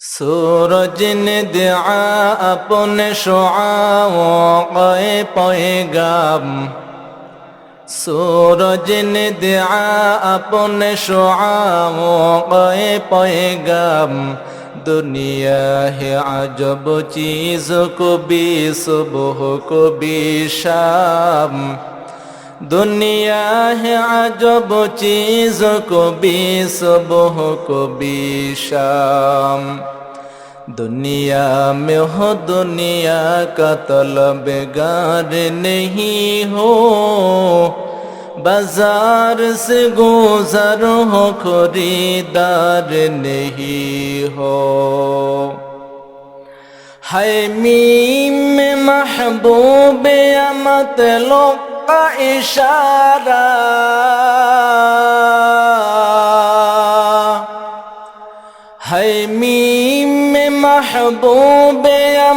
सूरज ने दिया अपने शुआओं के पैगाम, सूरज ने दिया अपने शुआओं के पैगाम। दुनिया है अजब चीज़, को भी सुबह को भी शाम। दुनिया है अजब चीज़, को भी सुबह को भी शाम। दुनिया में हो दुनिया का तलबगार नहीं हो, बाजार से गुजर हो खरीदार नहीं हो। है मीम महबूब मतलब का इशारा, है मीम महबूब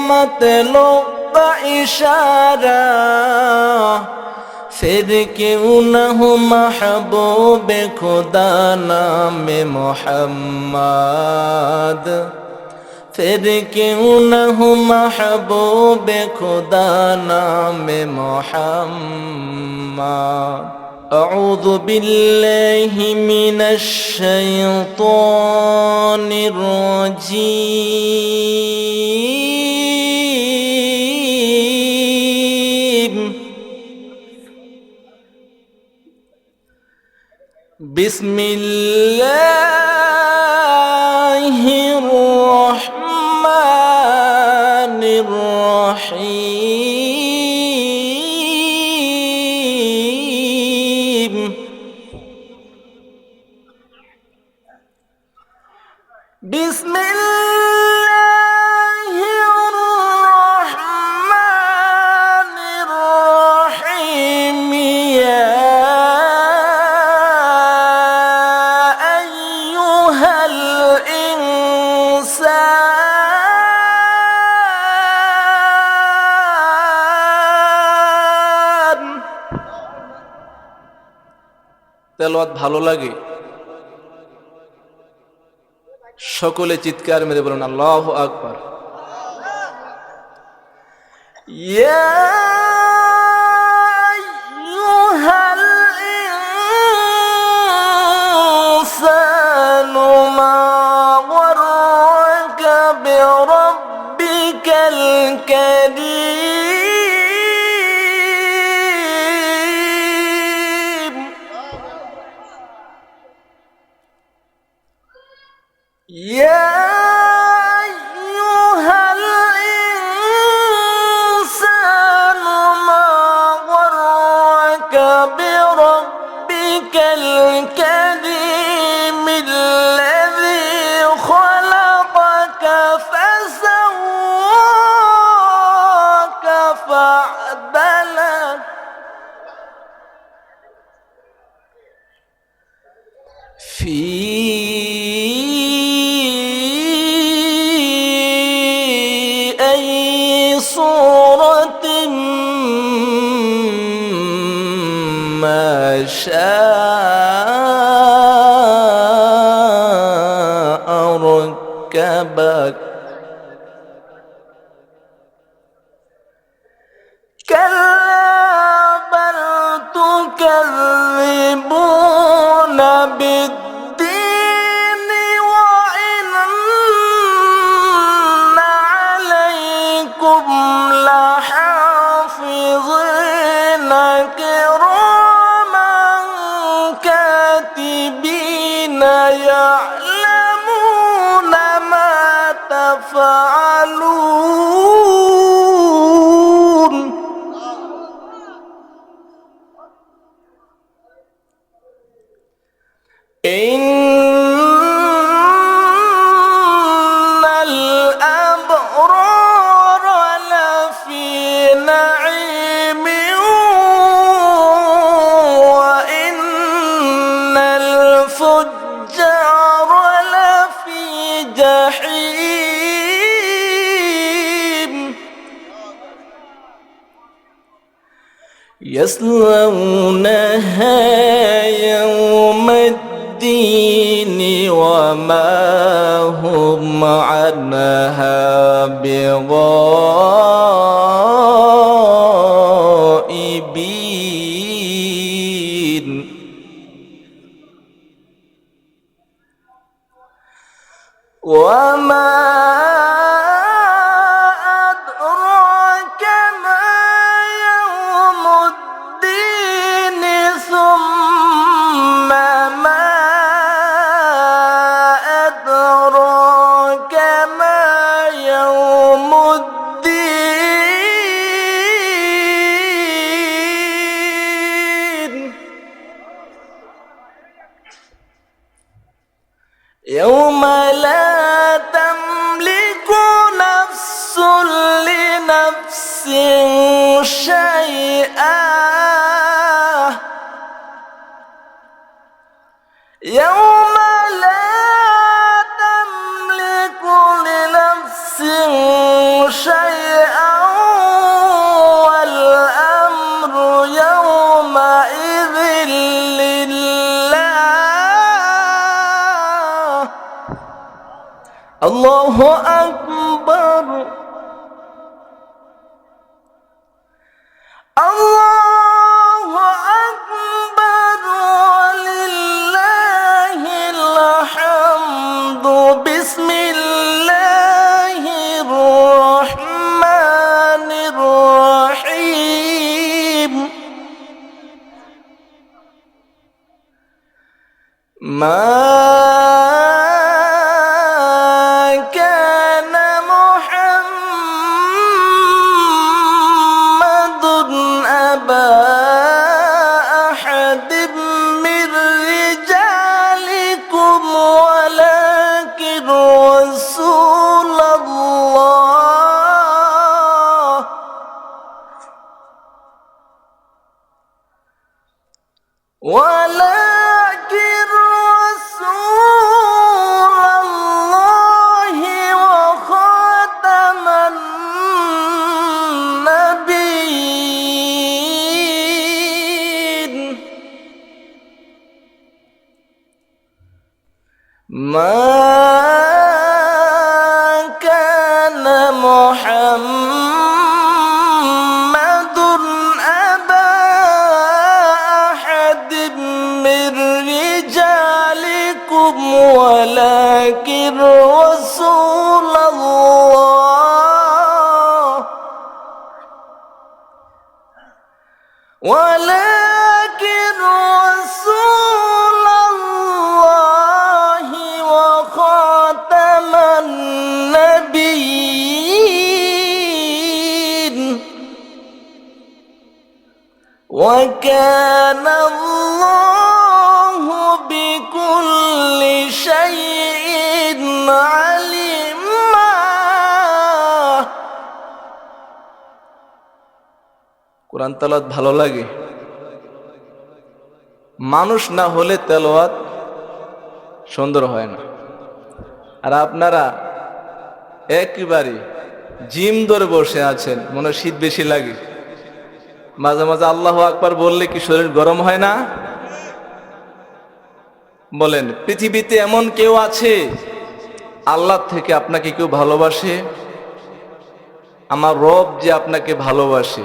मतलब का इशारा। फिर क्यों न हो महबूब खुदा नाम मोहम्मद, फिर क्यों न हो महबूब खुदा नाम मोहम्मद। أعوذ بالله من الشيطان الرجيم. بسم الله الرحمن الرحيم. بسم الله الرحمن الرحيم. يا أيها الإنسان. তেলাওয়াত ভালো লাগে? সকলে চিৎকার মেরে বলুন আল্লাহু আকবার। ইয়া আইয়ুহাল ইনসানু মা গররাকা বিরাব্বিকাল কারীম. يا أيها الإنسان ما غرك بربك الكريم الذي خلقك فسواك فعدلك في صورة ما شاء ركبك. كلا بل تكذبون بالدين وإن عليكم لحافظين كراما كاتبين يعلمون ما تفعلون. إن الأبرار لفي نعيم وإن الفجار لفي جحيم. يصلونها يوم الدين وما هم عنها بغائبين وما أدراك ما يوم الدين ثم ما أدراك ما يوم الدين يوم لا تملك نفس لنفس شيئا يوم لا تملك لنفس شيئا والأمر يومئذ لله الله أكبر الله أكبر ولله الحمد بسم الله الرحمن الرحيم ما كان محمد أبا أحد من رجالكم ولكن رسول الله ولكن رسول الله وخاتم النبيين ما كان محمد أبا أحد من رجالكم ولكن رسول الله ولكن رسول الله وخاتم النبيين وكان الله بكل شيء عليما কোরআন তেলাওয়াত ভালো লাগে মানুষ না হলে তেলাওয়াত সুন্দর হয় না আর আপনারা একেবারে জিম ধরে বসে আছেন মনে হয় শীত বেশি লাগে মাঝে মাঝে আল্লাহু আকবার বললে কি শরীর গরম হয় না বলেন পৃথিবীতে এমন কেউ আছে আল্লাহ থেকে আপনাকে কেউ ভালোবাসে আমার রব যে আপনাকে ভালোবাসে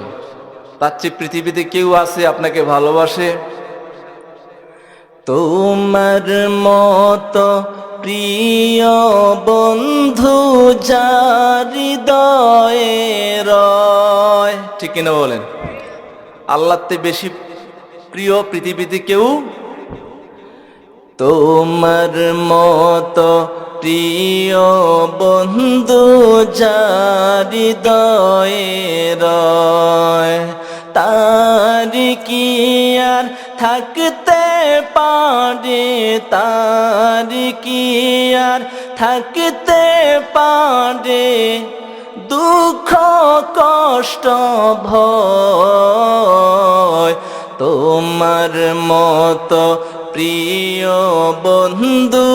তার চেয়ে পৃথিবীতে কেউ আছে আপনাকে ভালোবাসে তোমার মতো প্রিয় বন্ধু যার হৃদয়ে রয় ঠিক কিনা বলেন আল্লাহর থেকে বেশি প্রিয় পৃথিবীতে কেউ তোমার মতো প্রিয় বন্ধু যার হৃদয়ে রয় তার কি আর থাকতে পারে তার কি আর থাকতে পারে দুঃখ কষ্ট ভয় তোমার মতো প্রিয় বন্ধু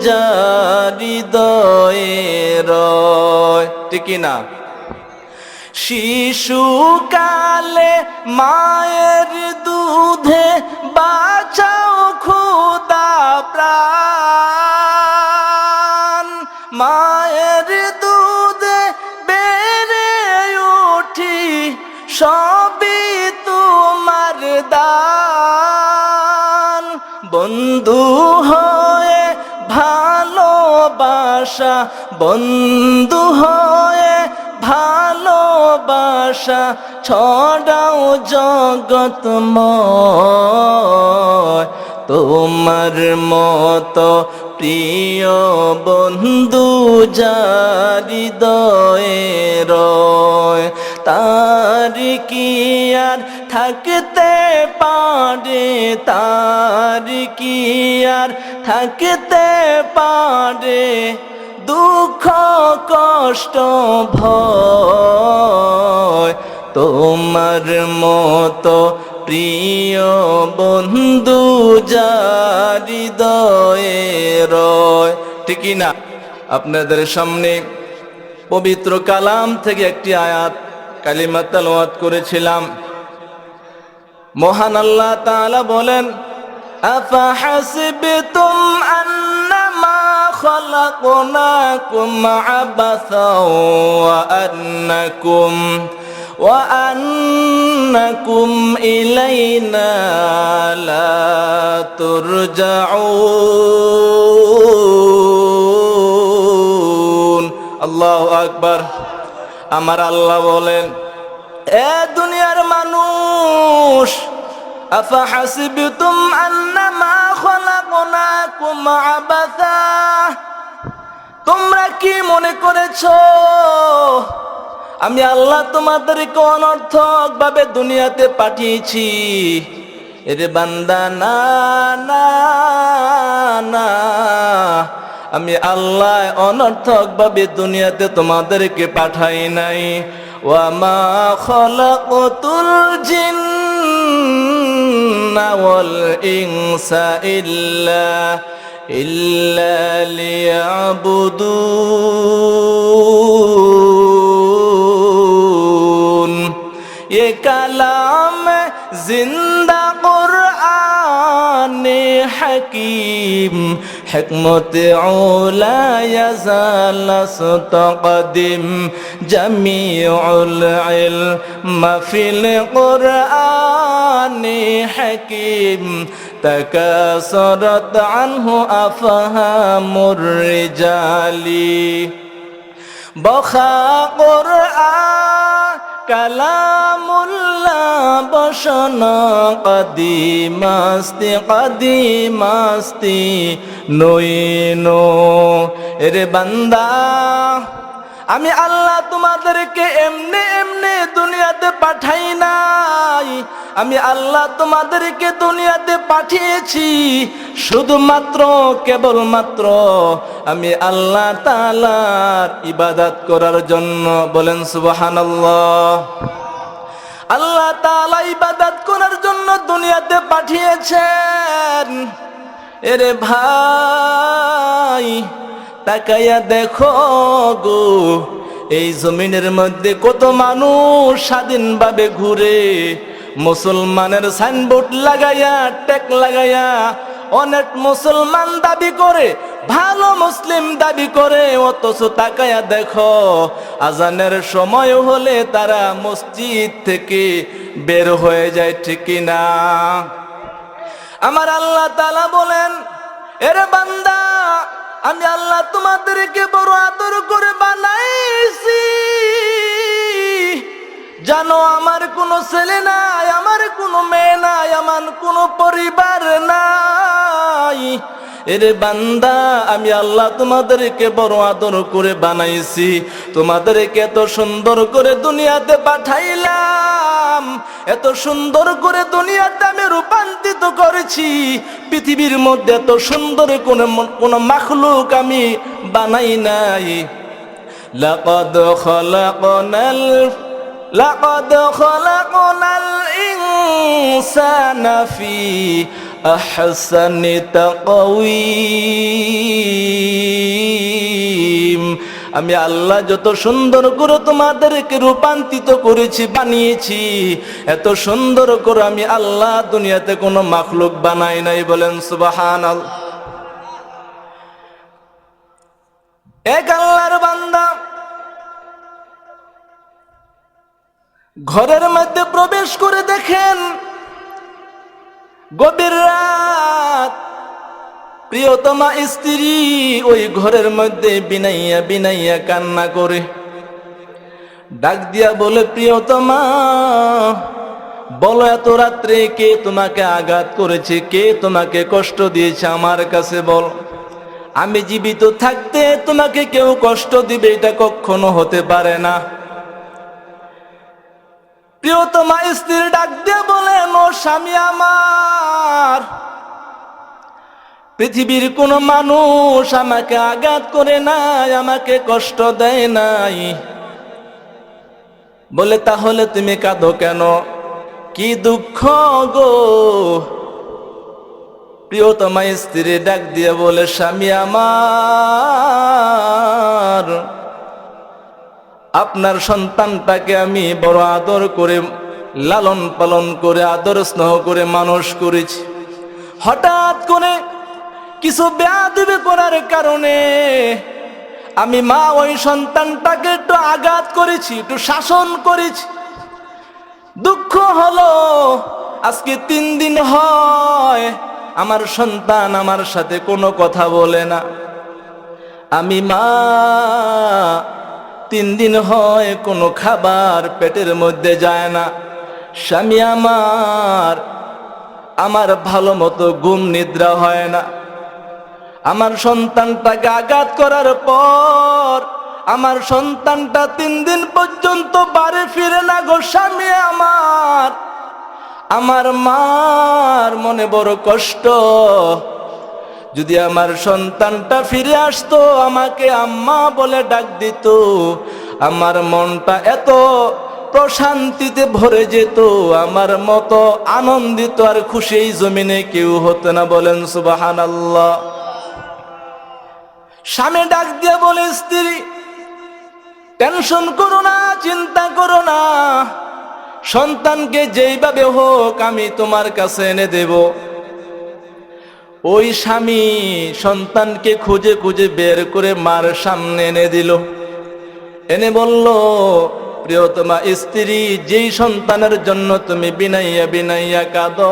যার হৃদয়ে রয় ঠিক না শিশুকালে মায়ের দুধে বাঁচাও খোদা প্রাণ বন্ধু হয়ে ভালোবাসা, বন্ধু হয়ে ভালোবাসা ছড়াও জগৎময়। তোমার মতো প্রিয় বন্ধু যার হৃদয়ে রয়, তার কি আর থাকতে পারে, তার কি আর থাকতে পারে দুঃখ কষ্ট ভয়। তোমার মতো প্রিয় বন্ধু যার হৃদয়ে রয়। ঠিকই না? আপনাদের সামনে পবিত্র কালাম থেকে একটি আয়াত কালিমা তেলাওয়াত করেছিলাম। মহান আল্লাহ তাআলা বলেন, আফাহাসিবতুম আন্নামা খালাকনাকুম আবাসাও ওয়া আন্নাকুম ইলাইনা লা তুরজাউন। আল্লাহু আকবার। আমার আল্লাহ বলেন, এ দুনিয়ার মানুষ, আফাহাসিবতুম আন্নামা খালাকনাকুম আবাসা, তোমরা কি মনে করেছো আমি আল্লাহ তোমাদেরকে অনর্থক ভাবে দুনিয়াতে পাঠিয়েছি? এরে বান্দা, না না না, আমি আল্লাহ অনর্থক ভাবে দুনিয়াতে তোমাদেরকে পাঠাই নাই। ওয়ামা খালাকতুল জিন্না ওয়াল ইনসা ইল্লা লিয়াবুদুন। ये कलाम जिंदा कुरान हकीम, हिकमत औला यज़ाल मुस्तक़दिम, जमीउल इल्म फिल कुरान हकीम, तकासरत अन्हु अफ़हामुर रिजाली। बखा कुरान কালামুল্লাহ বসন কদিমাস্তি কদিমাস্তি নইনো। এরে বান্দা, আমি আল্লাহ তোমাদেরকে এমনি এমনি দুনিয়াতে পাঠাই নাই। আমি আল্লাহ তোমাদেরকে দুনিয়াতে পাঠিয়েছি শুধুমাত্র কেবলমাত্র আমি আল্লাহ তাআলার ইবাদত করার জন্য। বলেন সুবহানাল্লাহ। আল্লাহ তাআলা ইবাদত করার জন্য দুনিয়াতে পাঠিয়েছেন। এরে ভাই, তাকাইয়া দেখো গো, এই জমিনের মধ্যে কত মানুষ স্বাধীনভাবে ঘুরে, মুসলমানের সাইনবোর্ড লাগাইয়া ট্যাগ লাগাইয়া অনেক মুসলমান দাবি করে, ভালো মুসলিম দাবি করে, অথচ তাকাইয়া দেখো আজানের সময় হলে তারা মসজিদ থেকে বের হয়ে যায়। ঠিক না? আমার আল্লাহ তাআলা বলেন, এরে বান্দা, আমি আল্লাহ তোমাদেরকে বড় আদর করে বানাইছি। জানো আমার কোনো ছেলে নাই, আমার কোনো মেয়ে নাই, আমার কোনো পরিবার নাই। এরে বান্দা, আমি আল্লাহ তোমাদেরকে বড় আদর করে বানাইছি, তোমাদেরকে এত সুন্দর করে দুনিয়াতে পাঠাইলাম, এত সুন্দর করে দুনিয়াতে আমি রূপান্তরিত করেছি। পৃথিবীর মধ্যে এত সুন্দর কোন মাখলুক আমি বানাই নাই। লাকাদ খলাকনাল ইনসানা ফি আহসানি তাকওয়িম। আমি আল্লাহ যত সুন্দর করে তোমাদেরকে রূপান্তরিত করেছি, বানিয়েছি, এত সুন্দর করে আমি আল্লাহ দুনিয়াতে কোনো মাখলুক বানাই নাই। বলেন সুবহানাল্লাহ। এক আল্লাহর বান্দা ঘরের মধ্যে প্রবেশ করে দেখেন গভীর রাত, প্রিয়তমা স্ত্রী ওই ঘরের মধ্যে বিনাইয়া বিনাইয়া কান্না করে ডাক দিয়া বলে, প্রিয়তমা বলো, এত রাত্রে কে তোমাকে আঘাত করেছে, কে তোমাকে কষ্ট দিয়েছে আমার কাছে বল। আমি জীবিত থাকতে তোমাকে কেউ কষ্ট দিবে এটা কখনো হতে পারে না। প্রিয়তমা স্ত্রী ডাক দিয়ে বলেন, ও স্বামী আমার, পৃথিবীর কোন মানুষ আমাকে আঘাত করে নাই, আমাকে কষ্ট দেয় নাই। বলে, তাহলে তুমি কাঁদো কেন, কি দুঃখ গো? প্রিয়তমা স্ত্রী ডাক দিয়ে বলে, স্বামী আমার, আপনার সন্তানটাকে আমি বড় আদর করে লালন পালন করে আদর স্নেহ করে মানুষ করেছি। হঠাৎ করে কিছু বেয়াদবি করার কারণে আমি মা ওই সন্তানটাকে একটু আঘাত করেছি, একটু শাসন করেছি। দুঃখ হলো আজকে 3 দিন হয় আমার সন্তান আমার সাথে কোনো কথা বলে না। আমি মা 3 দিন হয় কোনো খাবার পেটের মধ্যে যায় না। স্বামী আমার ভালো মতো ঘুম নিদ্রা হয় না। আমার সন্তানটাকে আঘাত করার পর আমার সন্তানটা 3 দিন পর্যন্ত বাড়ি ফিরে না গো স্বামী আমার মার মনে বড় কষ্ট। যদি আমার সন্তানটা ফিরে আসতো, আমাকে আম্মা বলে ডাক দিত, আমার মনটা এত প্রশান্তিতে ভরে যেত, আমার মতো আনন্দিত আর খুশি এই জমিনে কেউ হতো না। বলেন সুবহানাল্লাহ। স্বামী ডাক দিয়ে বলে, স্ত্রী টেনশন করো না, চিন্তা করো না, সন্তানকে যেইভাবে হোক আমি তোমার কাছে এনে দেব। ওই স্বামী সন্তানকে খুঁজে খুঁজে বের করে মার সামনে এনে দিল। এনে বলল, প্রিয়তমা স্ত্রী, যেই সন্তানের জন্য তুমি বিনাইয়া বিনাইয়া কাঁদো,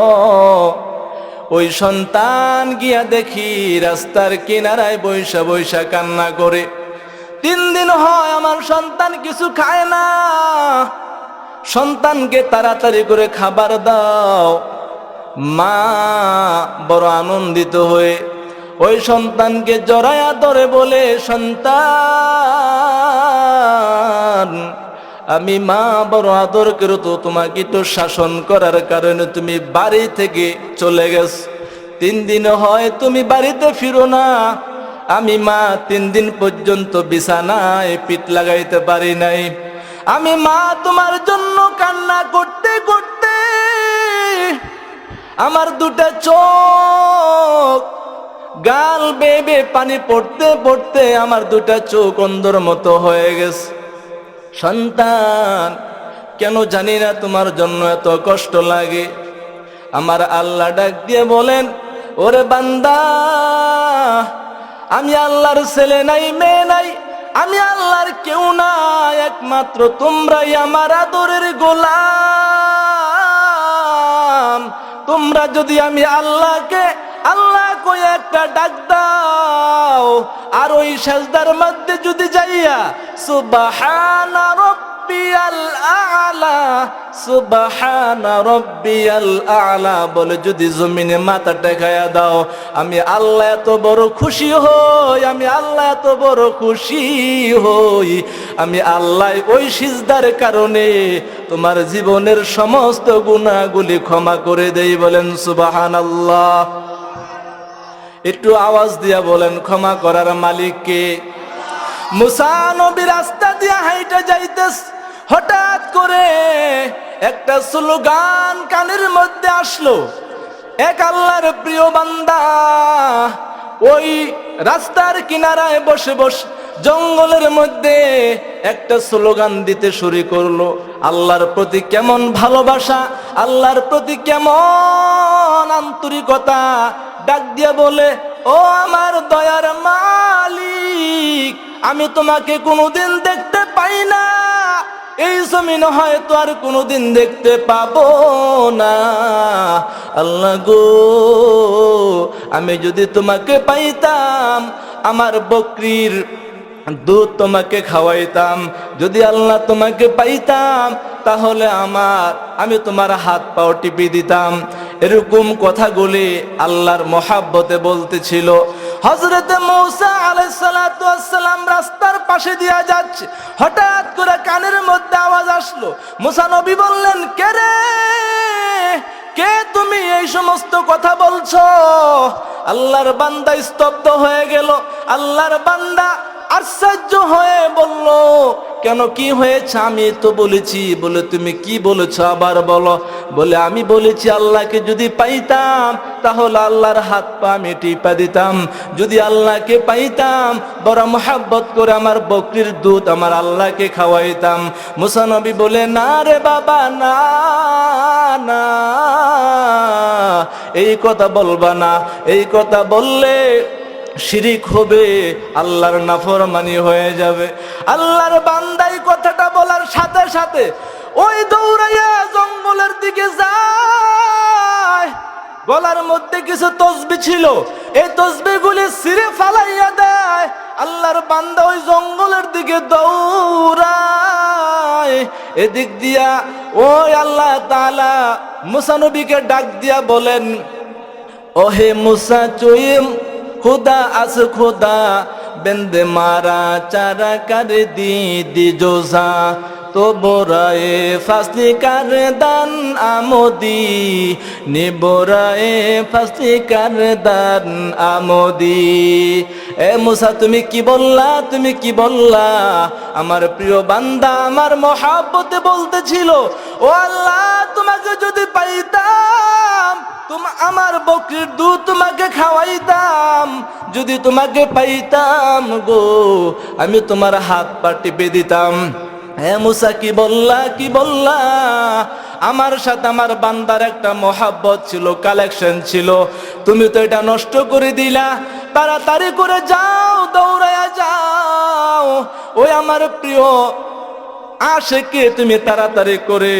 ওই সন্তান গিয়া দেখি রাস্তার কিনারায় বৈশা বৈশা কান্না করে। 3 দিন হয় আমার সন্তান কিছু খায় না। সন্তানকে তাড়াতাড়ি করে খাবার দাও। মা বড় আনন্দিত হয়ে ওই সন্তানকে জড়ায়া ধরে বলে, সন্তান, আমি মা বড় আদর করে তো তোমাকে তো শাসন করার কারণে তুমি বাড়ি থেকে চলে গেছ। 3 দিন হয় তুমি বাড়িতে ফিরো না। আমি মা 3 দিন পর্যন্ত বিছানায় পিঠ লাগাইতে পারি নাই। আমি মা তোমার জন্য কান্না করতে করতে আমার 2টা চোখ গাল বেয়ে পানি পড়তে পড়তে আমার 2টা চোখ অন্ধর মতো হয়ে গেছে। সন্তান, কেন জানি না তোমার জন্য এত কষ্ট লাগে। আমার আল্লাহ ডাক দিয়ে বলেন, ওরে বান্দা, আমি আল্লাহর ছেলে নাই, মেয়ে নাই, আমি আল্লাহর কেউ না, একমাত্র তোমরাই আমার আদরের গোলাম। তোমরা যদি আমি আল্লাহকে আল্লাহ কই একটা ডাক দাও, আর ওই সাজদার মধ্যে যদি যাইয়া সুবহানা রাব্বিয়াল আ'লা, সুবহানা রাব্বিয়াল আ'লা বলে যদি জমিনে মাথা টেকায়া দাও, আমি আল্লাহ এত বড় খুশি হই, আমি আল্লাহ এত বড় খুশি হই, আমি আল্লাহ ওই সিজদার কারণে তোমার জীবনের সমস্ত গুনাহগুলি ক্ষমা করে দেই। বলেন সুবহানাল্লাহ। একটু আওয়াজ দিয়া বলেন, ক্ষমা করার মালিক কে? মুসা নবী রাস্তা দিয়া হাইটা যাইতেস, হঠাৎ করে একটা স্লোগান কানের মধ্যে আসলো। এক আল্লাহর প্রিয় বান্দা ওই রাস্তার কিনারায় বসে বসে জঙ্গলের মধ্যে একটা স্লোগান দিতে শুরু করলো। আল্লাহর প্রতি কেমন ভালোবাসা, আল্লাহর প্রতি কেমন আন্তরিকতা। ডাক দিয়া বলে, ও আমার দয়ার মালিক, আমি তোমাকে কোনোদিন দেখতে পাই না, এই জমিন হয়তো আর কোনোদিন দেখতে পাবো না। আল্লাহ গো, আমি যদি তোমাকে পাইতাম, আমার বকরির দুধ তোমাকে খাওয়াইতাম। যদি আল্লাহ তোমাকে পাইতাম, তাহলে আমি তোমার হাত পাও টিপে দিতাম। এরকম কথাগুলি আল্লাহর মহাব্বতে বলতেছিল। হযরতে মূসা আলাইহিস সালাতু ওয়াস সালাম রাস্তার পাশে দিয়ে যাচ্ছে, হঠাৎ করে কানের মধ্যে আওয়াজ আসলো। মূসা নবী বললেন, কে রে, কে তুমি এই সমস্ত কথা বলছো? আল্লাহর বান্দা স্তব্ধ হয়ে গেল। আল্লাহর বান্দা আশ্চর্য হয়ে বলল, কেন, কি হয়েছে? আমি তো বলেছি। বলে, তুমি কি বলেছো আবার বলো। বলে, আমি বলেছি আল্লাহকে যদি পাইতাম, তাহলে আল্লাহর হাত পা আমি টিপা দিতাম। যদি আল্লাহকে পাইতাম, বড় মহব্বত করে আমার বকরির দুধ আমার আল্লাহকে খাওয়াইতাম। মূসা নবী বলে, না রে বাবা, না না, এই কথা বলবা না। এই কথা বললে শিরিক হবে, আল্লাহর নাফরমানি হয়ে যাবে। আল্লাহর বান্দা এই কথাটা বলার সাথে সাথে ওই দৌড়াইয়া জঙ্গলের দিকে যায়। গলার মধ্যে কিছু তসবিহ ছিল, এই তসবিহগুলি ছিঁড়ে ফালাইয়া দেয়। আল্লাহর বান্দা ওই জঙ্গলের দিকে দৌড়ায়। এদিক দিয়া ওই আল্লাহ তাআলা মূসা নবীকে ডাক দিয়া বলেন, ওহে মূসা, চুইম खुदा अस खुदा बिंद मारा चारा कर दी जोजा तो बोराए फासली कर दान आमोदी नी बोराए फासली कर दान आमोदी। এ মুসা, তুমি কি বললা, তুমি কি বললা? আমার প্রিয় বান্দা আমার মহব্বতে বলতেছিল, ও আল্লাহ, তোমাকে যদি পাইতাম, আমার বকরির দুধ তোমাকে খাওয়াইতাম। যদি তোমাকে পাইতাম গো, আমি তোমার হাত পা টিপে দিতাম। হ্যাঁ মুসা, কি বললা, কি বললা? আমার সাথে আমার বান্দার একটা মহাব্বত ছিল, কালেকশন ছিল, তুমি তো এটা নষ্ট করে দিলা। তাড়াতাড়ি করে যাও, দৌড়ায়া যাও, ওই আমার প্রিয় আশিককে তুমি তাড়াতাড়ি করে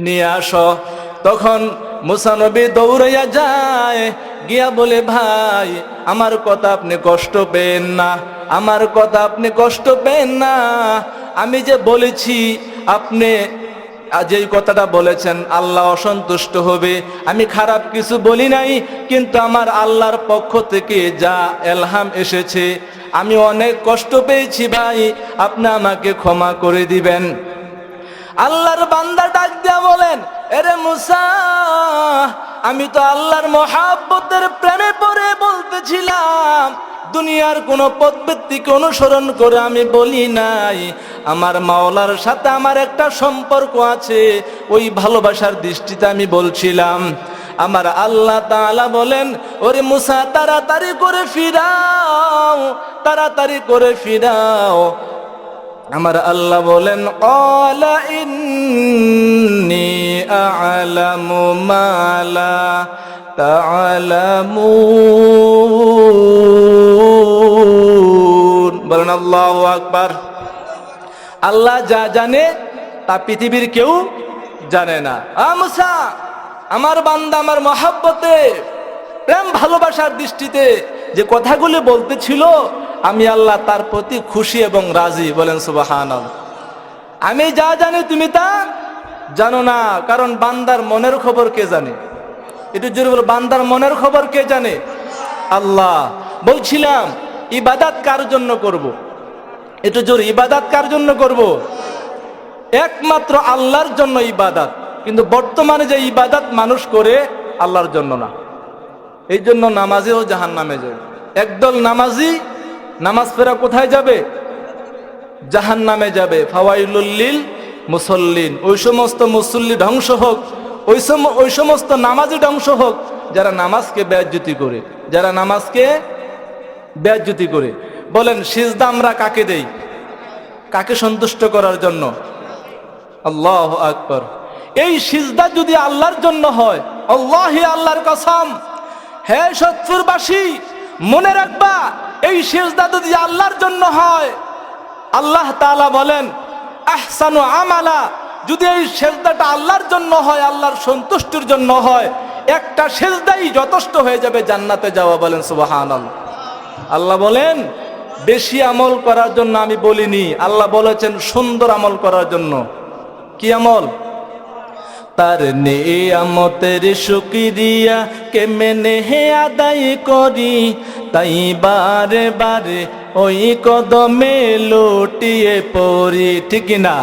নিয়ে আসো। তখন মূসা নবী দৌড়াইয়া যায়, গিয়া বলে, ভাই, আমার কথা আপনি কষ্ট পেন না, আমার কথা আপনি কষ্ট পেন না। আমি যে বলেছি, আপনি আজ এই কথাটা বলেছেন, আল্লাহ অসন্তুষ্ট হবে। আমি খারাপ কিছু বলি নাই, কিন্তু আমার আল্লাহর পক্ষ থেকে যা এলহাম এসেছে, আমি অনেক কষ্ট পেয়েছি ভাই, আপনি আমাকে ক্ষমা করে দিবেন। আল্লাহর বান্দা ডাক দিয়া বলেন, এরে মূসা, আমি তো আল্লাহর মহাব্বতের প্রেমে পড়ে বলতেছিলাম, দুনিয়ার কোন পদ্ধতিকে অনুসরণ করে আমি বলি নাই। আমার মাওলার সাথে আমার একটা সম্পর্ক আছে, ওই ভালোবাসার দৃষ্টিতে আমি বলছিলাম। আমার আল্লাহ তাআলা বলেন, ওরে মূসা, তাড়াতাড়ি করে ফিরাও, তাড়াতাড়ি করে ফিরাও। আমার আল্লাহ বলেন, ক্বালা ইন্নী আ'লামু মা লা তা'লামুন। বলেন আল্লাহু আকবার। আল্লাহ যা জানে তা পৃথিবীর কেউ জানে না। মূসা, আমার বান্দা আমার মহব্বতে, প্রেম ভালোবাসার দৃষ্টিতে যে কথাগুলি বলতেছিল, আমি আল্লাহ তার প্রতি খুশি এবং রাজি। বলেন সুবহানাল্লাহ। আমি যা জানি তুমি তা জানো না, কারণ বান্দার মনের খবর কে জানে? একটু জোরে বলো, বান্দার মনের খবর কে জানে? আল্লাহ। বলছিলাম, ইবাদত কার জন্য করব? একটু জোরে, ইবাদত কার জন্য করব? একমাত্র আল্লাহর জন্য ইবাদত। কিন্তু বর্তমানে যে ইবাদত মানুষ করে, আল্লাহর জন্য না। এই জন্য নামাজিও জাহান্নামে যায়। একদল নামাজি নামাজ পড়া কোথায় যাবে? জাহান্নামে যাবে। ফাওয়াইলুল লিল মুসাল্লিন। ওই সমস্ত মুসল্লি ধ্বংস হোক, ওই সমস্ত নামাজি ধ্বংস হোক যারা নামাজকে বেইজ্জতি করে, যারা নামাজকে বেইজ্জতি করে। বলেন, সিজদা আমরা কাকে দেই? কাকে সন্তুষ্ট করার জন্য? আল্লাহু আকবার। এই সিজদা যদি আল্লাহর জন্য হয়, আল্লাহি, আল্লাহর কসম, হে সৎপুরবাসী, মনে রাখবা, এই সিজদা যদি আল্লাহর জন্য হয়, আল্লাহ তাআলা বলেন, আহসানু আমালা, যদি এই সেজদাটা আল্লাহর জন্য হয়, আল্লাহর সন্তুষ্টির জন্য হয়, একটা সেজদাই যথেষ্ট হয়ে যাবে জান্নাতে যাওয়া। বলেন সুবহানাল্লাহ। আল্লাহ বলেন বেশি আমল করার জন্য আমি বলিনি, আল্লাহ বলেছেন সুন্দর আমল করার জন্য। কি আমল? তার নেয়ামতের শুকরিয়া কেমনে হে আদায় করি, তাই বারে বারে ওই কদমে লুটিয়ে পড়ি। ঠিক না?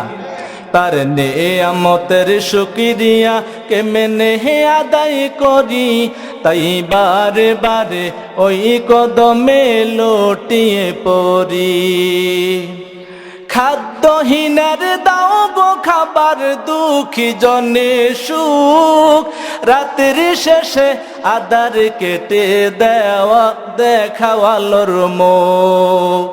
তার নেয়ামতের শুকরিয়া কেমনে হে আদায় করি, তাই বারে বারে ওই কদমে লুটিয়ে পড়ি। খাদ্যহীনের দাও গো খাবার, দুঃখী জনে সুখ, রাতের শেষে আদার কেটে দেওয়া দেখাওয়ালোর মুখ।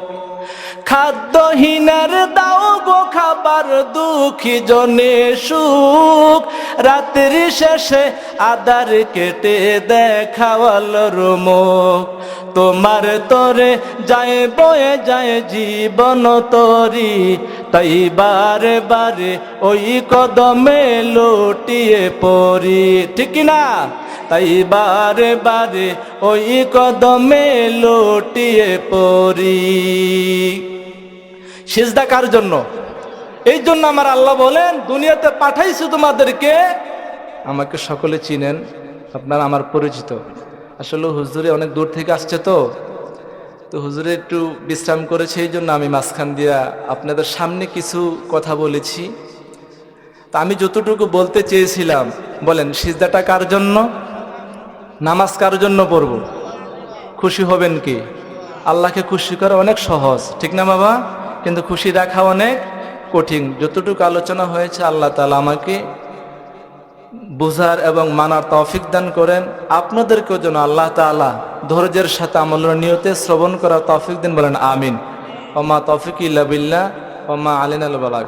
খাদ্যহীনের দাও গো খাবার, দুঃখী জনে সুখ, রাতের শেষে আদার কেটে দেখাওয়ালোর মুখ। তোমার তরে যায় বয়ে যায় জীবন তরি, তাই বারে বারে ওই কদমে লুটিয়ে পড়ি। ঠিক না? তাই বারে বারে ওই কদমে লুটিয়ে পড়ি। সিজদা কার জন্য? এই জন্য আমার আল্লাহ বলেন দুনিয়াতে পাঠাইছি তোমাদেরকে। আমাকে সকলে চিনেন, আপনারা আমার পরিচিত। আসলে হুজুরে অনেক দূর থেকে আসছে, তো হুজুরে একটু বিশ্রাম করেছে, এই জন্য আমি মাঝখান দিয়া আপনাদের সামনে কিছু কথা বলেছি। তা আমি যতটুকু বলতে চেয়েছিলাম, বলেন সিজদাটা কার জন্য? নামাজ কার জন্য পড়ব? খুশি হবেন কি? আল্লাহকে খুশি করা অনেক সহজ, ঠিক না বাবা? কিন্তু খুশি রাখা অনেক কঠিন। যতটুকু আলোচনা হয়েছে আল্লাহ তাআলা আমাকে বুঝার এবং মানার তৌফিক দান করেন। আপনাদেরকেও যেন আল্লাহ তাআলা ধৈর্যের সাথে আমলের নিয়তে শ্রবণ করার তৌফিক দিন। বলেন আমিন। ওমা তৌফিক ইল্লা বিল্লাহ, ওমা আলাইনাল বালাগ।